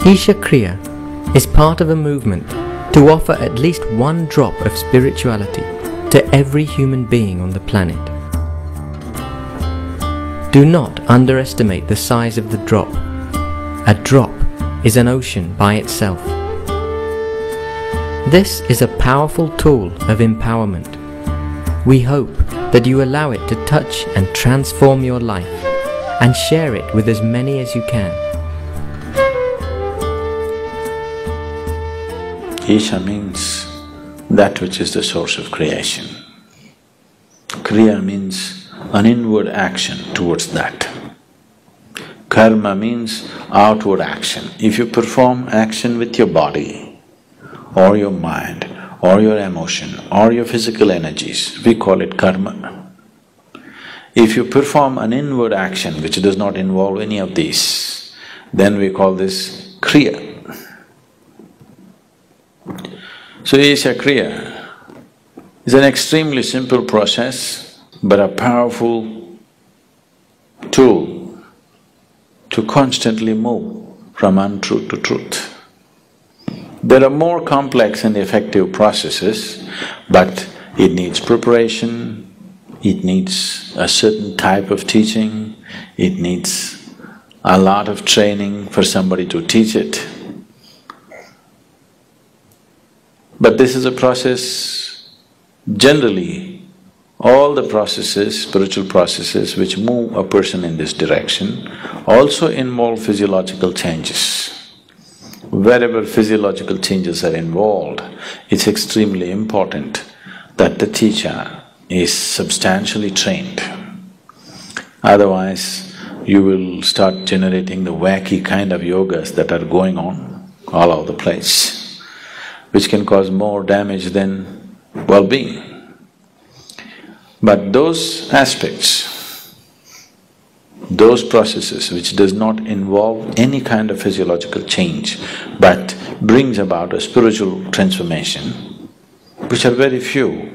Isha Kriya is part of a movement to offer at least one drop of spirituality to every human being on the planet. Do not underestimate the size of the drop. A drop is an ocean by itself. This is a powerful tool of empowerment. We hope that you allow it to touch and transform your life and share it with as many as you can. Isha means that which is the source of creation. Kriya means an inward action towards that. Karma means outward action. If you perform action with your body or your mind or your emotion or your physical energies, we call it karma. If you perform an inward action which does not involve any of these, then we call this kriya. So Isha Kriya is an extremely simple process but a powerful tool to constantly move from untruth to truth. There are more complex and effective processes, but it needs preparation, it needs a certain type of teaching, it needs a lot of training for somebody to teach it. But this is a process, generally, all the processes, spiritual processes which move a person in this direction also involve physiological changes. Wherever physiological changes are involved, it's extremely important that the teacher is substantially trained. Otherwise, you will start generating the wacky kind of yogas that are going on all over the place, which can cause more damage than well-being. But those aspects, those processes which does not involve any kind of physiological change but brings about a spiritual transformation, which are very few,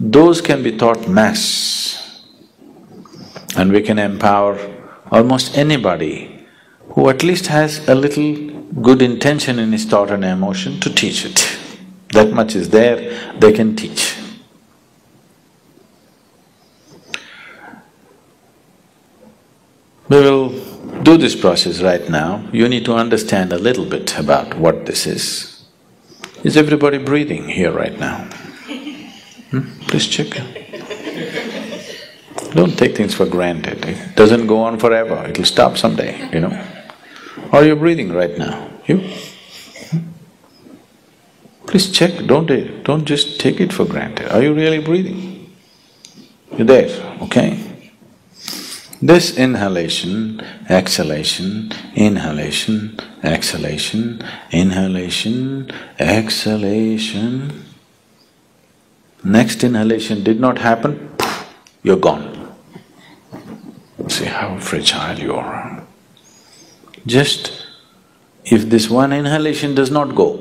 those can be taught mass. And we can empower almost anybody who at least has a little good intention in his thought and emotion to teach it. That much is there, they can teach. We will do this process right now. You need to understand a little bit about what this is. Is everybody breathing here right now? Please check. Don't take things for granted. It doesn't go on forever, it'll stop someday, you know. Are you breathing right now? You? Please check, don't just take it for granted. Are you really breathing? You're there, okay? This inhalation, exhalation, inhalation, exhalation, inhalation, exhalation. Next inhalation did not happen, you're gone. See how fragile you are. Just if this one inhalation does not go,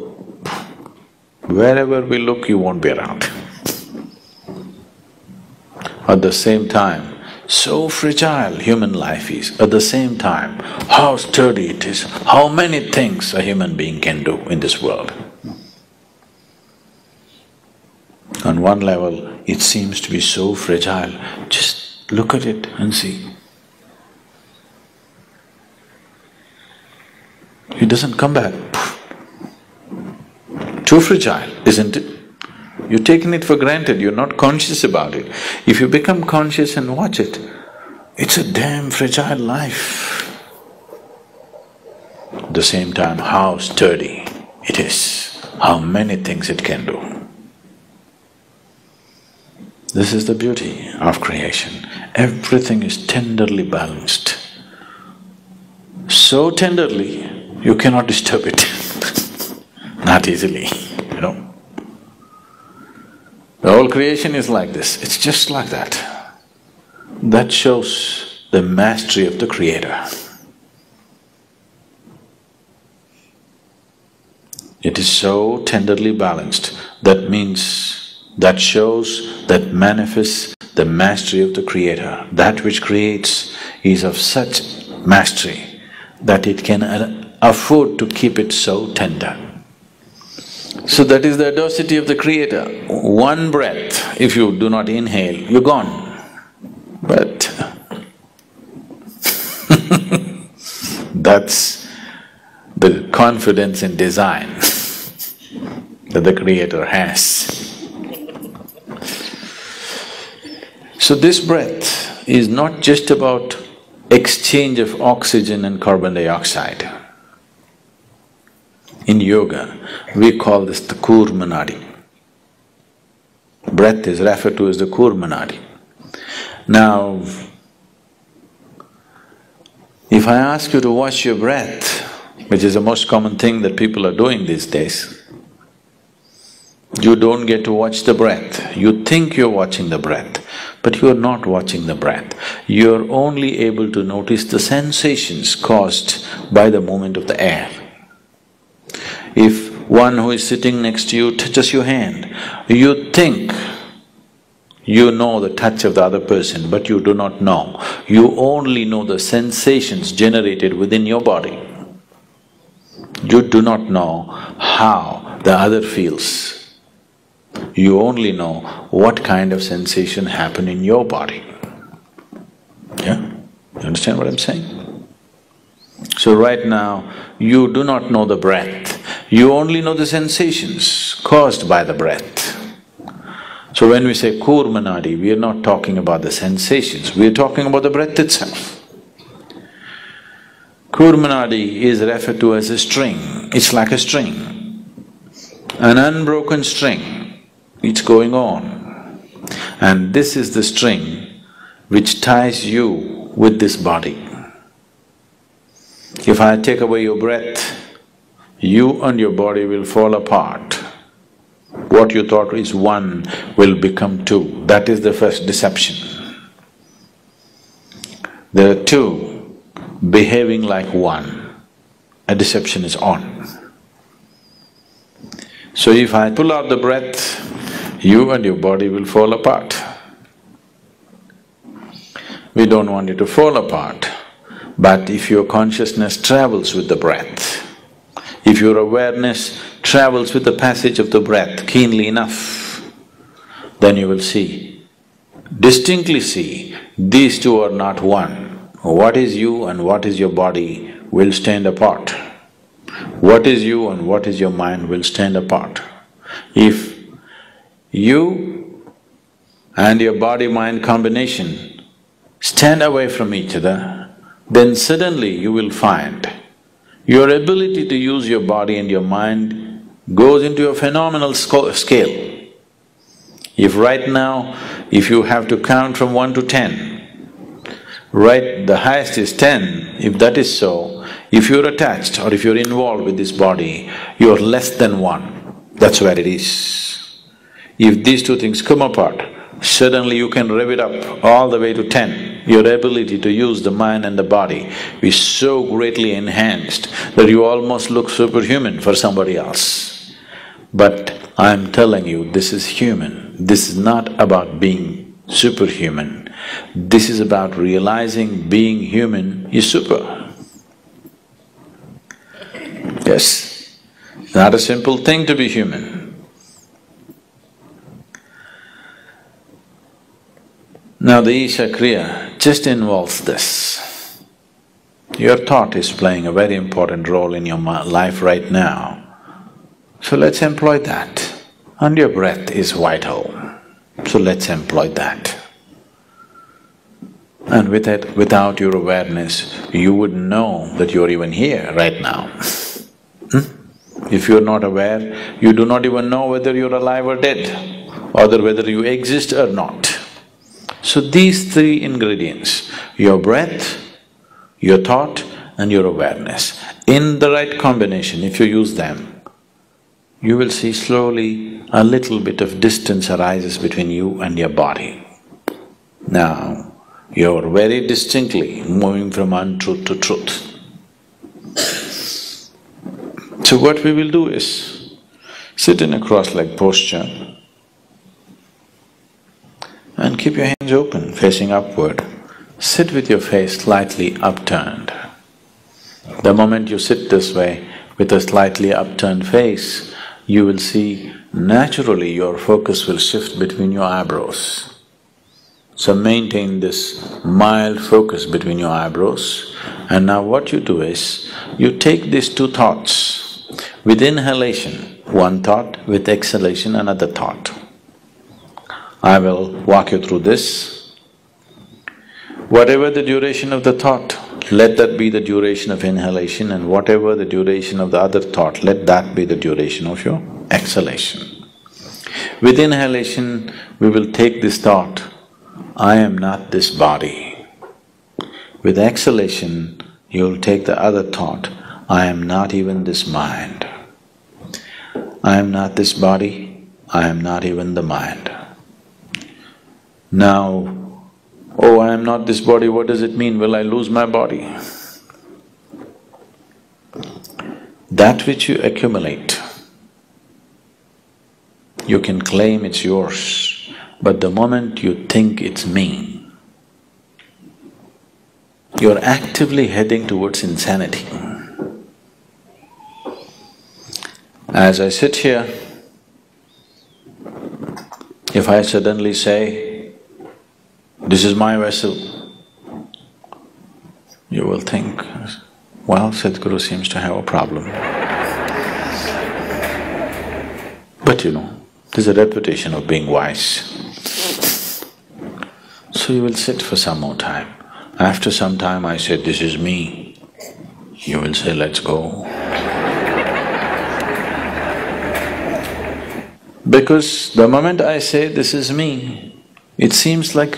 wherever we look, you won't be around. At the same time, so fragile human life is, at the same time, how sturdy it is, how many things a human being can do in this world. On one level, it seems to be so fragile, just look at it and see. It doesn't come back. Too fragile, isn't it? You've taken it for granted, you're not conscious about it. If you become conscious and watch it, it's a damn fragile life. At the same time, how sturdy it is, how many things it can do. This is the beauty of creation. Everything is tenderly balanced. So tenderly, you cannot disturb it not easily, you know. The whole creation is like this, it's just like that. That shows the mastery of the Creator. It is so tenderly balanced, that means, that shows, that manifests the mastery of the Creator. That which creates is of such mastery that it can afford to keep it so tender. So that is the audacity of the Creator. One breath, if you do not inhale, you're gone. But that's the confidence in design that the Creator has. So this breath is not just about exchange of oxygen and carbon dioxide. In yoga, we call this the Kurmanadi. Breath is referred to as the Kurmanadi. Now, if I ask you to watch your breath, which is the most common thing that people are doing these days, you don't get to watch the breath. You think you're watching the breath, but you're not watching the breath. You're only able to notice the sensations caused by the movement of the air. If one who is sitting next to you touches your hand, you think you know the touch of the other person, but you do not know. You only know the sensations generated within your body. You do not know how the other feels. You only know what kind of sensation happened in your body. Yeah? You understand what I'm saying? So right now, you do not know the breath, you only know the sensations caused by the breath. So when we say Kurmanadi, we are not talking about the sensations, we are talking about the breath itself. Kurmanadi is referred to as a string, it's like a string, an unbroken string, it's going on. And this is the string which ties you with this body. If I take away your breath, you and your body will fall apart. What you thought is one will become two, that is the first deception. There are two behaving like one, a deception is on. So if I pull out the breath, you and your body will fall apart. We don't want you to fall apart, but if your consciousness travels with the breath, if your awareness travels with the passage of the breath keenly enough, then you will see, distinctly see, these two are not one. What is you and what is your body will stand apart. What is you and what is your mind will stand apart. If you and your body-mind combination stand away from each other, then suddenly you will find your ability to use your body and your mind goes into a phenomenal scale. If right now, if you have to count from 1 to 10, right, the highest is 10, if that is so, if you're attached or if you're involved with this body, you're less than 1, that's where it is. If these two things come apart, suddenly you can rev it up all the way to 10. Your ability to use the mind and the body is so greatly enhanced that you almost look superhuman for somebody else. But I'm telling you, this is human. This is not about being superhuman. This is about realizing being human is super. Yes, it's not a simple thing to be human. Now the Isha Kriya just involves this. Your thought is playing a very important role in your life right now. So let's employ that. And your breath is vital. So let's employ that. And without your awareness, you wouldn't know that you're even here right now. If you're not aware, you do not even know whether you're alive or dead, or whether you exist or not. So these three ingredients, your breath, your thought and your awareness, in the right combination, if you use them, you will see slowly a little bit of distance arises between you and your body. Now, you're very distinctly moving from untruth to truth. So what we will do is, sit in a cross-legged posture and keep your hands open, facing upward. Sit with your face slightly upturned. The moment you sit this way with a slightly upturned face, you will see naturally your focus will shift between your eyebrows. So maintain this mild focus between your eyebrows, and now what you do is, you take these two thoughts. With inhalation, one thought, with exhalation, another thought. I will walk you through this. Whatever the duration of the thought, let that be the duration of inhalation, and whatever the duration of the other thought, let that be the duration of your exhalation. With inhalation, we will take this thought, I am not this body. With exhalation, you will take the other thought, I am not even this mind. I am not this body, I am not even the mind. Now, oh, I am not this body, what does it mean? Will I lose my body? That which you accumulate, you can claim it's yours, but the moment you think it's me, you're actively heading towards insanity. As I sit here, if I suddenly say, this is my vessel, you will think, well, Sadhguru seems to have a problem. But you know, there's a reputation of being wise. So you will sit for some more time. After some time I say, this is me, you will say, let's go. Because the moment I say, this is me, it seems like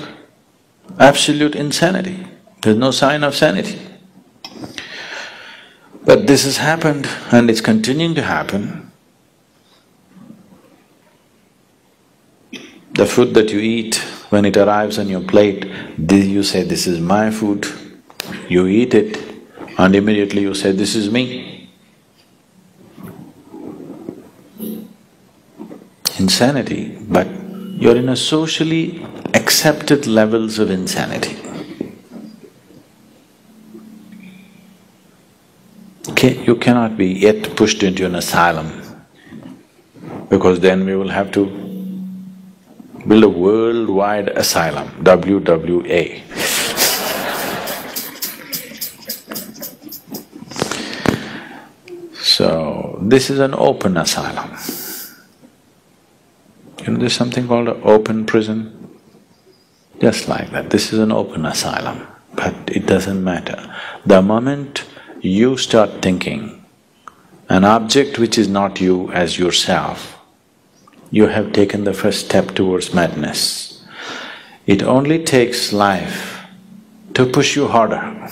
absolute insanity. There's no sign of sanity. But this has happened and it's continuing to happen. The food that you eat, when it arrives on your plate, you say, this is my food, you eat it, and immediately you say, this is me. Insanity, but you're in a socially accepted levels of insanity. Okay, you cannot be yet pushed into an asylum, because then we will have to build a worldwide asylum, WWA. So, this is an open asylum. You know, there's something called an open prison, just like that. This is an open asylum, but it doesn't matter. The moment you start thinking an object which is not you as yourself, you have taken the first step towards madness. It only takes life to push you harder.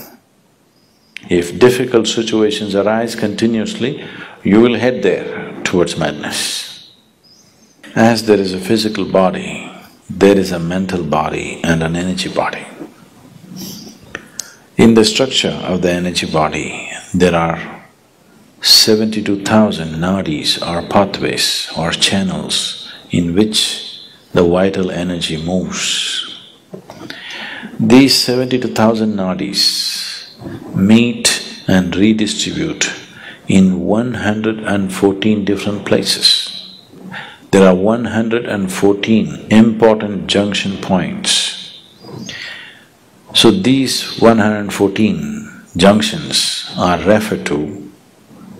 If difficult situations arise continuously, you will head there towards madness. As there is a physical body, there is a mental body and an energy body. In the structure of the energy body, there are 72,000 nadis or pathways or channels in which the vital energy moves. These 72,000 nadis meet and redistribute in 114 different places. There are 114 important junction points. So these 114 junctions are referred to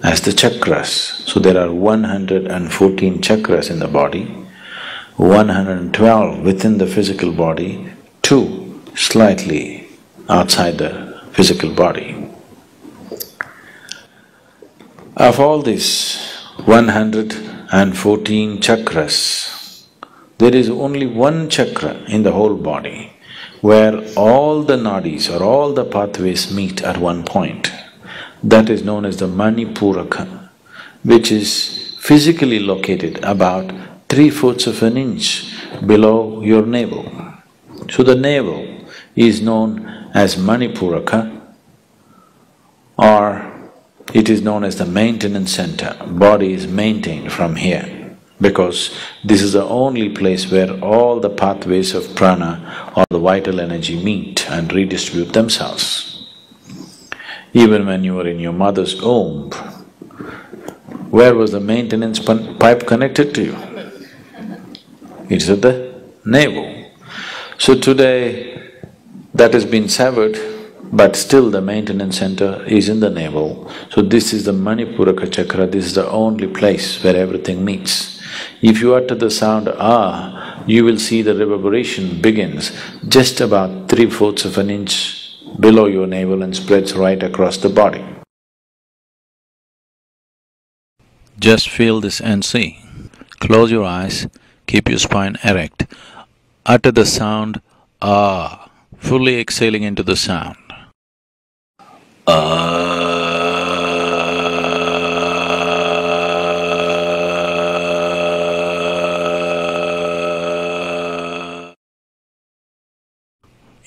as the chakras. So there are 114 chakras in the body, 112 within the physical body, 2 slightly outside the physical body. Of all these 114 chakras, there is only one chakra in the whole body where all the nadis or all the pathways meet at one point. That is known as the Manipuraka, which is physically located about 3/4 of an inch below your navel. So the navel is known as Manipuraka, or it is known as the maintenance center. Body is maintained from here, because this is the only place where all the pathways of prana or the vital energy meet and redistribute themselves. Even when you were in your mother's womb, where was the maintenance pipe connected to you? It's at the navel. So today, that has been severed, but still the maintenance center is in the navel. So this is the Manipuraka chakra, this is the only place where everything meets. If you utter the sound ah, you will see the reverberation begins just about 3/4 of an inch below your navel and spreads right across the body. Just feel this and see. Close your eyes, keep your spine erect. Utter the sound ah, fully exhaling into the sound.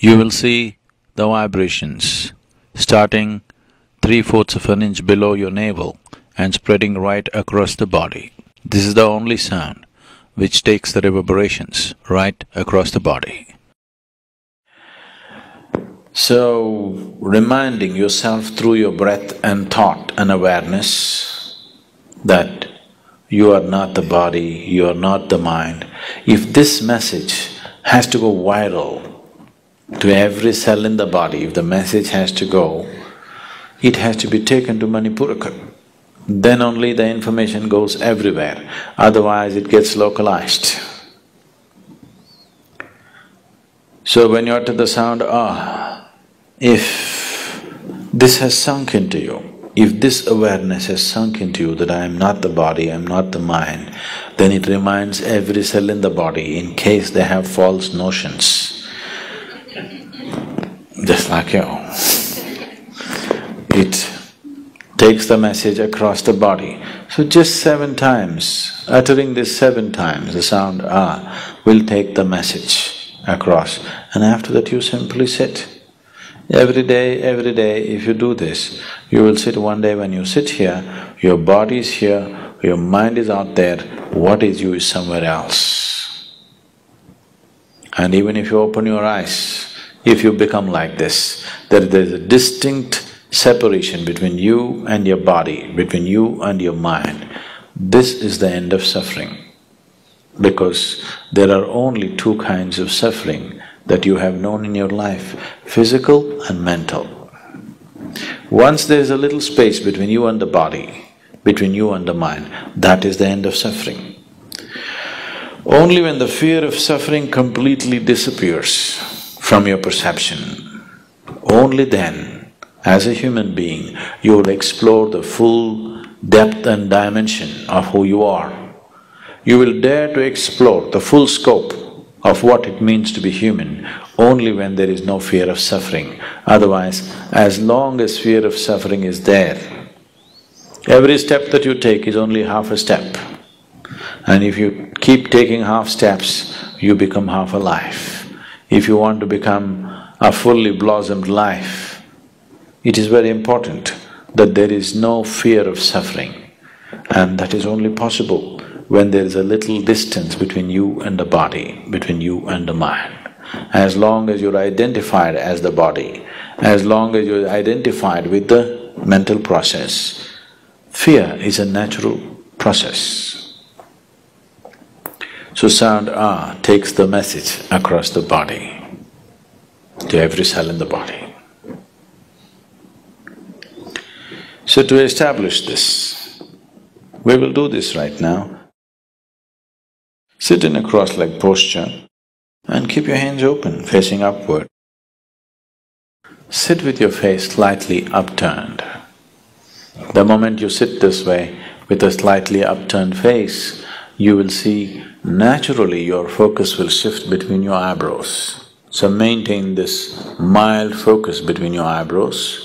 You will see the vibrations starting 3/4 of an inch below your navel and spreading right across the body. This is the only sound which takes the reverberations right across the body. So, reminding yourself through your breath and thought and awareness that you are not the body, you are not the mind. If this message has to go viral to every cell in the body, if the message has to go, it has to be taken to Manipuraka. Then only the information goes everywhere, otherwise it gets localized. So when you utter the sound ah, if this has sunk into you, if this awareness has sunk into you that I am not the body, I am not the mind, then it reminds every cell in the body in case they have false notions. Just like you. It takes the message across the body. So just 7 times, uttering this 7 times, the sound ah will take the message across, and after that you simply sit. Every day, if you do this, you will sit one day when you sit here, your body is here, your mind is out there, what is you is somewhere else. And even if you open your eyes, if you become like this, there's a distinct separation between you and your body, between you and your mind. This is the end of suffering, because there are only 2 kinds of suffering that you have known in your life, physical and mental. Once there is a little space between you and the body, between you and the mind, that is the end of suffering. Only when the fear of suffering completely disappears from your perception, only then, as a human being, you will explore the full depth and dimension of who you are. You will dare to explore the full scope of what it means to be human only when there is no fear of suffering. Otherwise, as long as fear of suffering is there, every step that you take is only half a step. And if you keep taking half steps, you become half alive. If you want to become a fully blossomed life, it is very important that there is no fear of suffering. And that is only possible when there is a little distance between you and the body, between you and the mind. As long as you're identified as the body, as long as you're identified with the mental process, fear is a natural process. So sound ah takes the message across the body, to every cell in the body. So to establish this, we will do this right now. Sit in a cross-legged posture and keep your hands open, facing upward. Sit with your face slightly upturned. The moment you sit this way, with a slightly upturned face, you will see naturally your focus will shift between your eyebrows. So maintain this mild focus between your eyebrows.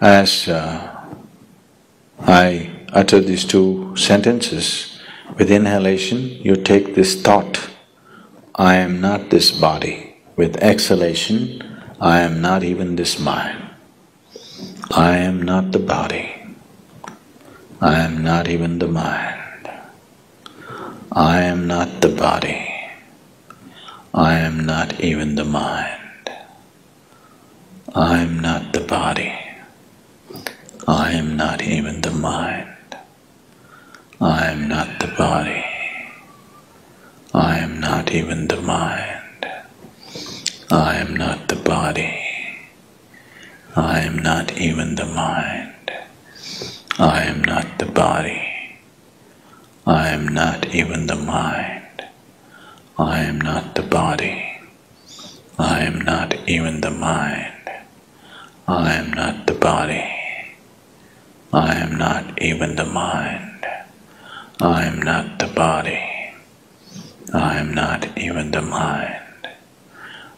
As I utter these two sentences, with inhalation you take this thought, I am not this body. With exhalation, I am not even this mind. I am not the body. I am not even the mind. I am not the body. I am not even the mind. I am not the body. I am not even the mind. I am not the body. I am not even the mind. I am not the body. I am not even the mind. I am not the body. I am not even the mind. I am not the body. I am not even the mind. I am not the body. I am not even the mind. I am not the body. I am not even the mind.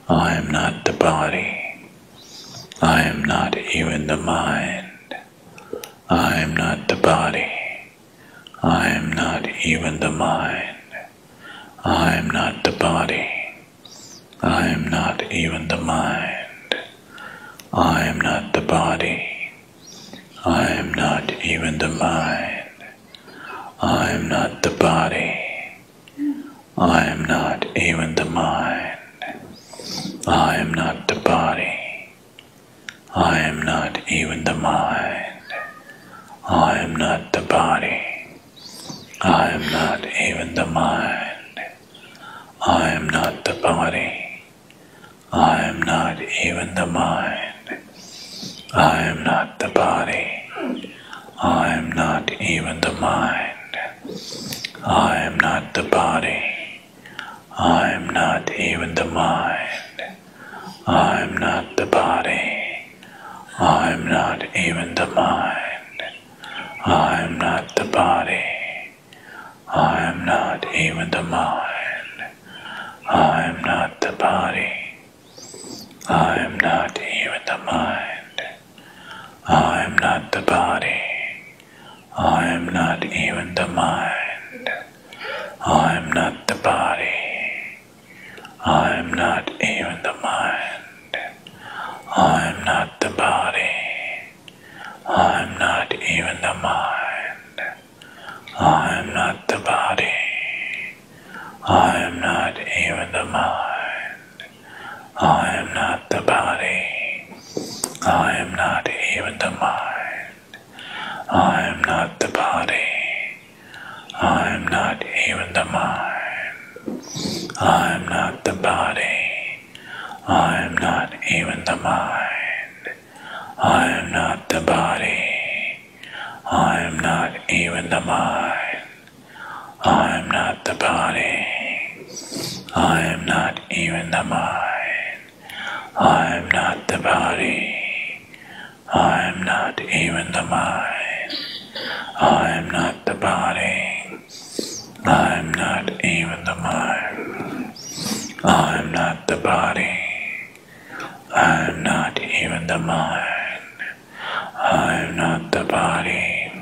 I am not the body. I am not even the mind. I am not the body. I am not even the mind. I am not the body. I am not even the mind. I am not the body. I am not even the mind. I am not the body. I am not even the mind. I am not the body. I am not even the mind. I am not the body. I am not even the mind. I am not the body. I am not even the mind. I am not the body. I am not even the mind. I am not the body. I am not even the mind. I am not the body. I am not even the mind. I am not the body. I am not even the mind. I am not the body. I am not even the mind. I am not the body. I am not even the mind. I am not the body. I am not even the mind. I am not the body. I am not even the mind. I am not the body. I am not even the mind. I am not the body. I am not even the mind. I am not the body. I am not even the mind. I am not the body. I am not even the mind. I am not the body. I am not even the mind. I am not the body. I am not even the mind. I am not the body. I am not even the mind. I am not the body. I am not even the mind. I am not the body. I am not even the mind. I am not the body.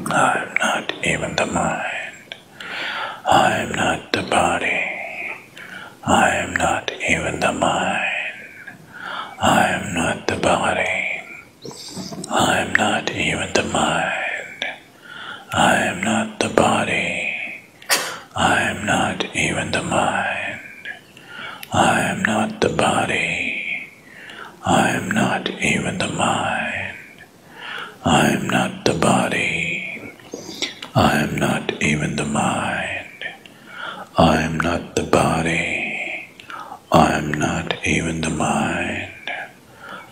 I am not even the mind. I am not the body. I am not even the mind. I am not the body. I am not even the mind. I am not the body. I am not even the mind. I am not the body. I am not even the mind. I am not the body. I am not even the mind. I am not the body. I am not even the mind.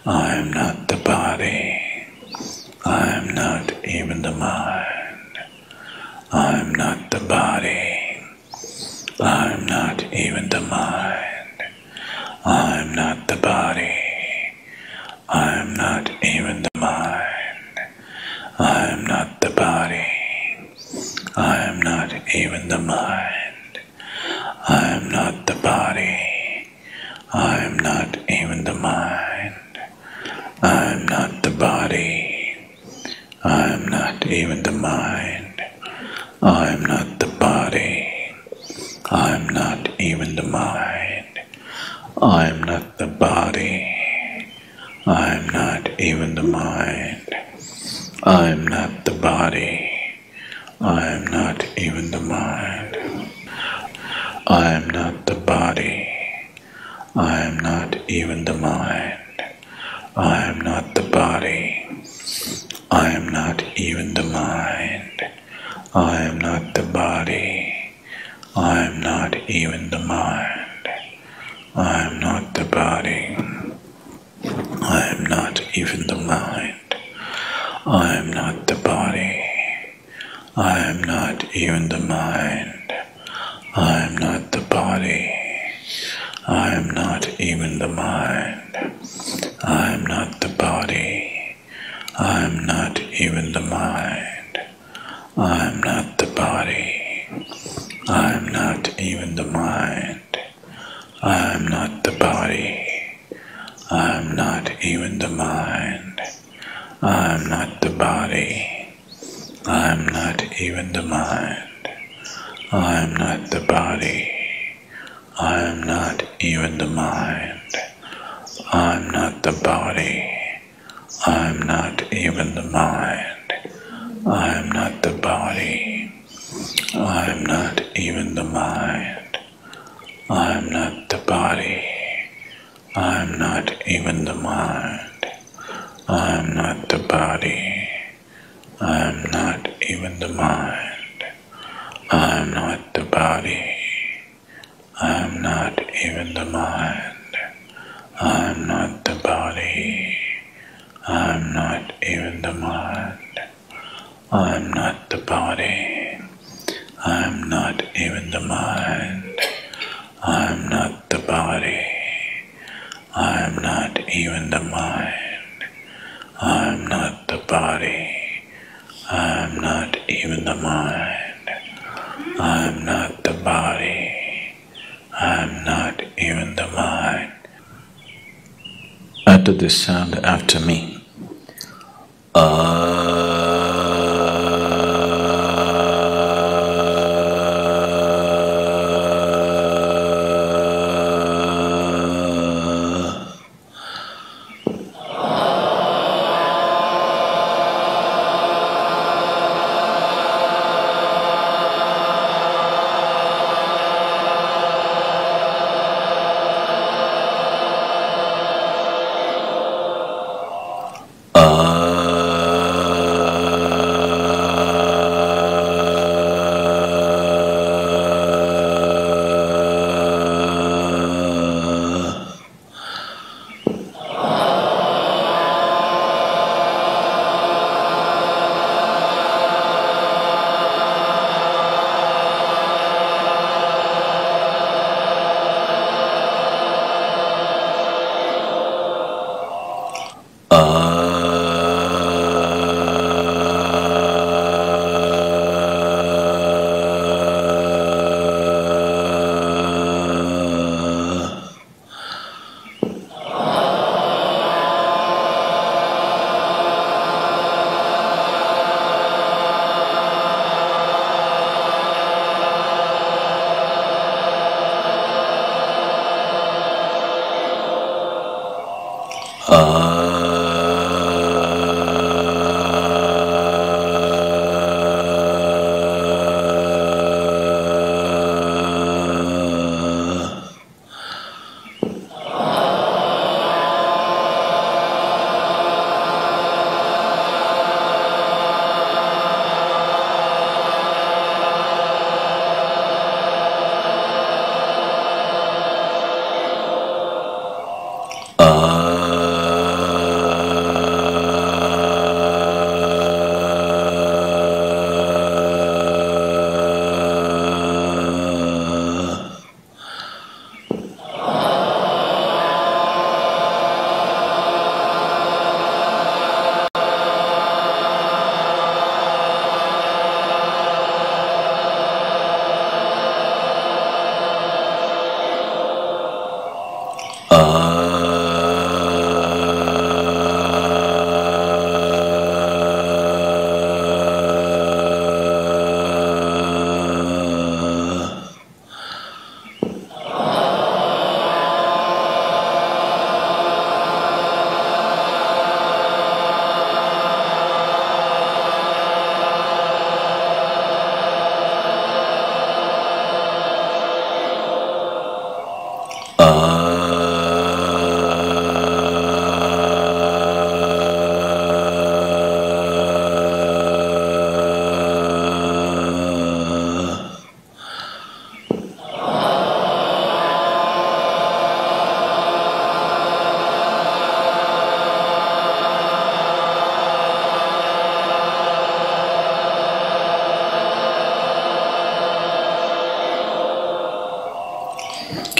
I am not the body. I am not even the mind. I am not the body. I am not even the mind. I am not the body. I am not even the mind. I am not the body. I am not even the mind. I am not the body. I am not even the mind. I am not the body. I am not even the mind. I am not the body. I am not even the mind. I am not the body. I am not even the mind. I am not the body. I am not even the mind. I am not the body. I am not even the mind. I am not the body. I am not even the mind. I am not the body. I am not even the mind. I am not the body. I am not even the mind. I am not the body. I am not even the mind. I am not the body. I am not even the mind. I am not the body. I am not even the mind. I am not the body. I am not even the mind. I am not the body. I am not even the mind. I am not the body. I am not even the mind. I am not the body. I am not even the mind. I am not the body. I am not even the mind. I am not the body. I am not even the mind. I am not the body. I am not even the mind. I am not the body. I am not even the mind. I am not the body. I am not even the mind. I am not the body. I am not even the mind. I am not the body. I am not even the mind. I am not the body. I am not even the mind. I am not the body. I am not even the mind. I am not the body. I am not even the mind. Utter this sound after me.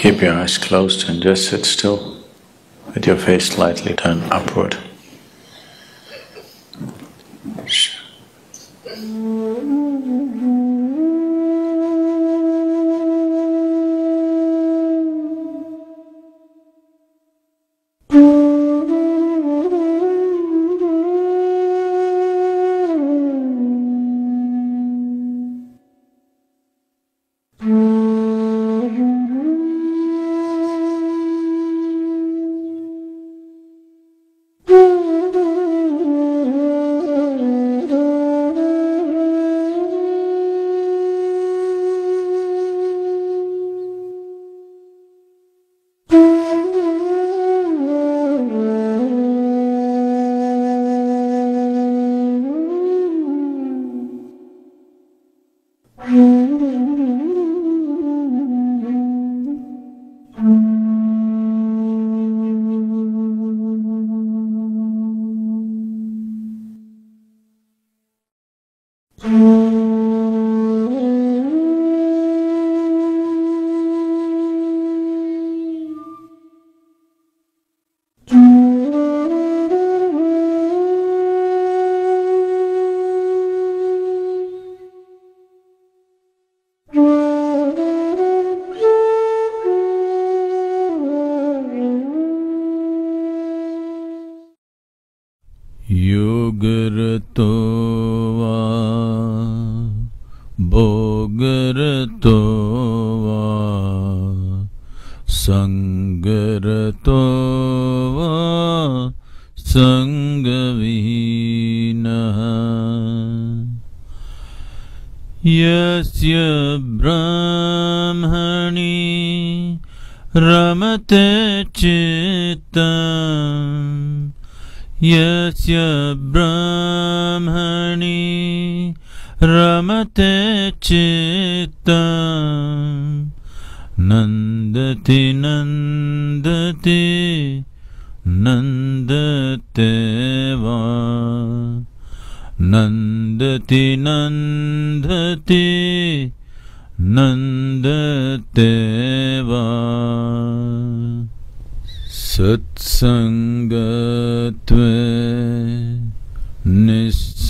Keep your eyes closed and just sit still with your face slightly turned upward. Yogarto va bhogarto va sangarato va sangavina yasya brahmani ramate chittam Yasya brahmani ramate chittam nandati nandati nandate va nandati nandati nandate va Satsangatve nisangatvam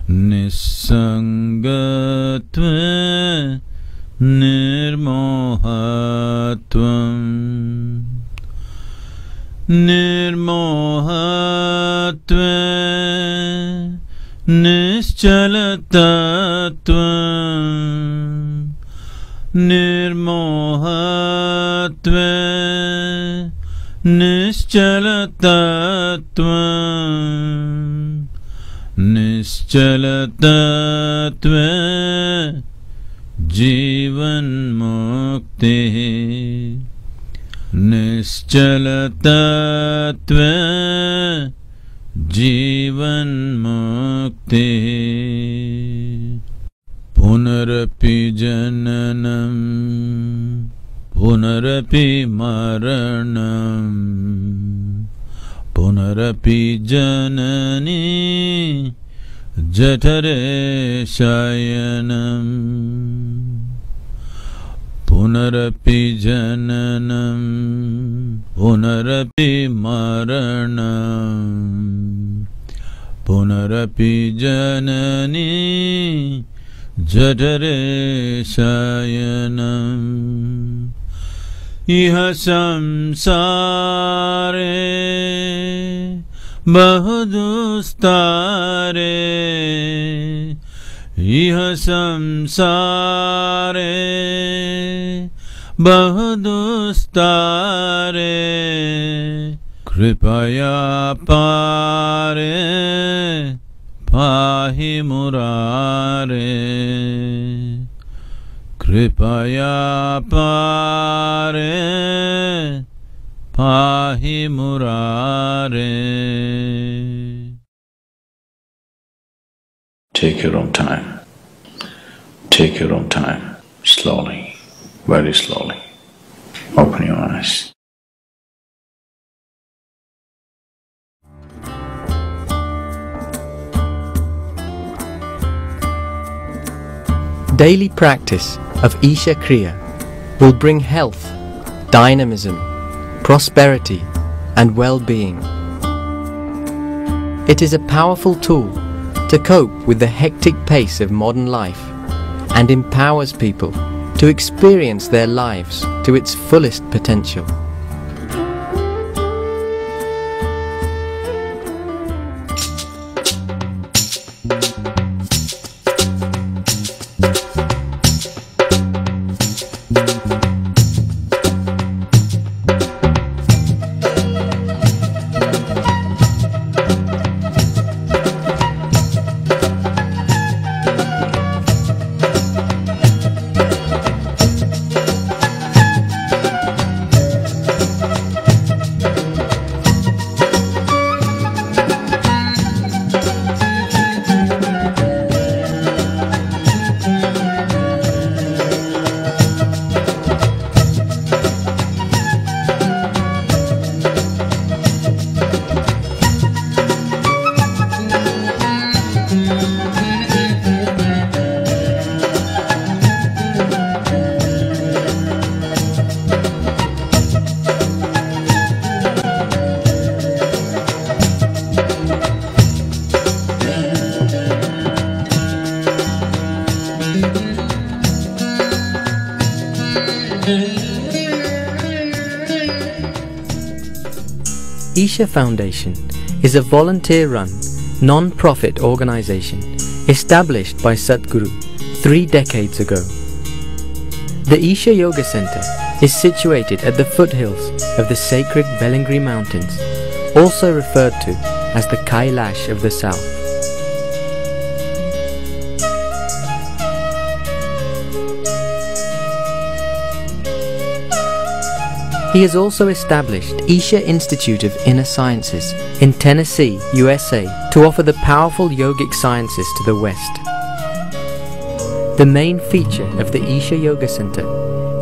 nisangatve nirmohatvam nirmohatve nischalatatvam Nirmohatve nischalatatvam Nischalatatve Jivan mukti Nischalatatve Jivan mukti Punarapi jananam Punarapi maranam Punarapi janani Jatare shayanam Punarapi jananam Punarapi maranam Punarapi janani Jatare shayanam Iha samsare bahudustare Iha samsare bahudustare Kripaya pare Pahi murare Kripaya pare Pahi murare. Take your own time. Take your own time. Slowly, very slowly. Open your eyes. daily practice of Isha Kriya will bring health, dynamism, prosperity, and well-being. It is a powerful tool to cope with the hectic pace of modern life and empowers people to experience their lives to its fullest potential. Isha Foundation is a volunteer-run, non-profit organization established by Sadhguru 3 decades ago. The Isha Yoga Center is situated at the foothills of the sacred Velingri Mountains, also referred to as the Kailash of the South. He has also established Isha Institute of Inner Sciences in Tennessee, USA, to offer the powerful yogic sciences to the West. The main feature of the Isha Yoga Center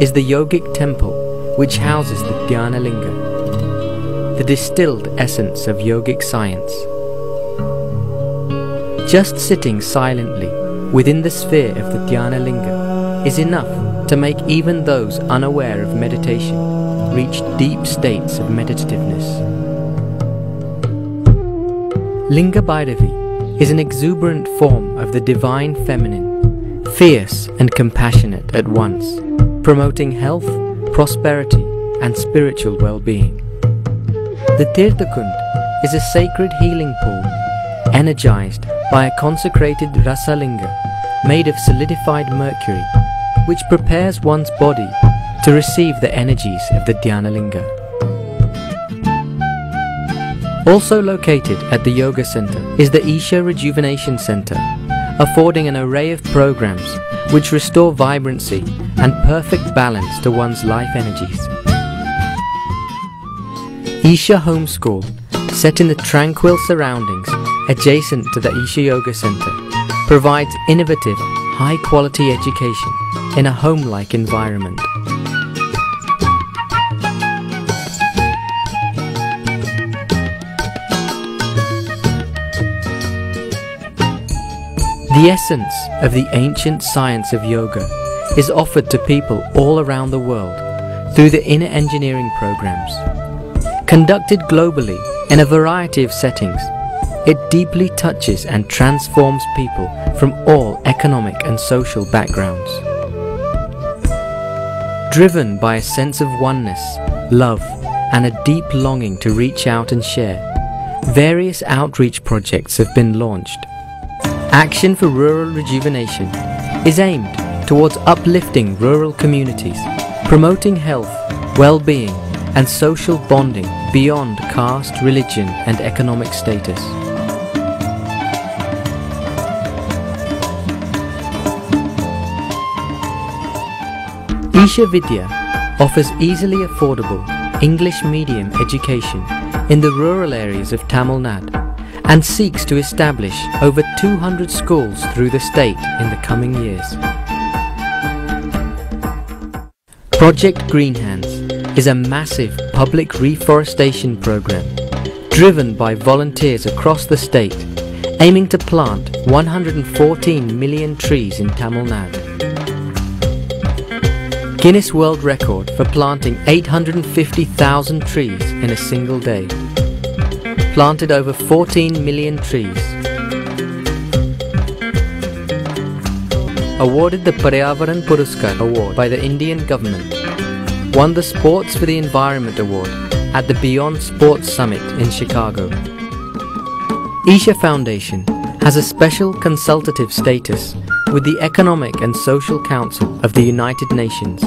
is the yogic temple, which houses the Dhyana Linga, the distilled essence of yogic science. Just sitting silently within the sphere of the Dhyana Linga is enough to make even those unaware of meditation reach deep states of meditativeness. Linga Bhairavi is an exuberant form of the divine feminine, fierce and compassionate at once, promoting health, prosperity and spiritual well-being. The Tirthakund is a sacred healing pool, energized by a consecrated Rasalinga made of solidified mercury, which prepares one's body to receive the energies of the Dhyana Linga. Also located at the Yoga Center is the Isha Rejuvenation Center, affording an array of programs which restore vibrancy and perfect balance to one's life energies. Isha Homeschool, set in the tranquil surroundings adjacent to the Isha Yoga Center, provides innovative, high-quality education in a home-like environment. The essence of the ancient science of yoga is offered to people all around the world through the inner engineering programs. Conducted globally in a variety of settings, it deeply touches and transforms people from all economic and social backgrounds. Driven by a sense of oneness, love, and a deep longing to reach out and share, various outreach projects have been launched. Action for Rural Rejuvenation is aimed towards uplifting rural communities, promoting health, well-being, and social bonding beyond caste, religion, and economic status. Isha Vidya offers easily affordable English medium education in the rural areas of Tamil Nadu and seeks to establish over 200 schools through the state in the coming years. Project Green Hands is a massive public reforestation program driven by volunteers across the state, aiming to plant 114 million trees in Tamil Nadu. Guinness World Record for planting 850,000 trees in a single day. Planted over 14 million trees. Awarded the Paryavaran Puruskar Award by the Indian government. Won the Sports for the Environment Award at the Beyond Sports Summit in Chicago. Isha Foundation has a special consultative status with the Economic and Social Council of the United Nations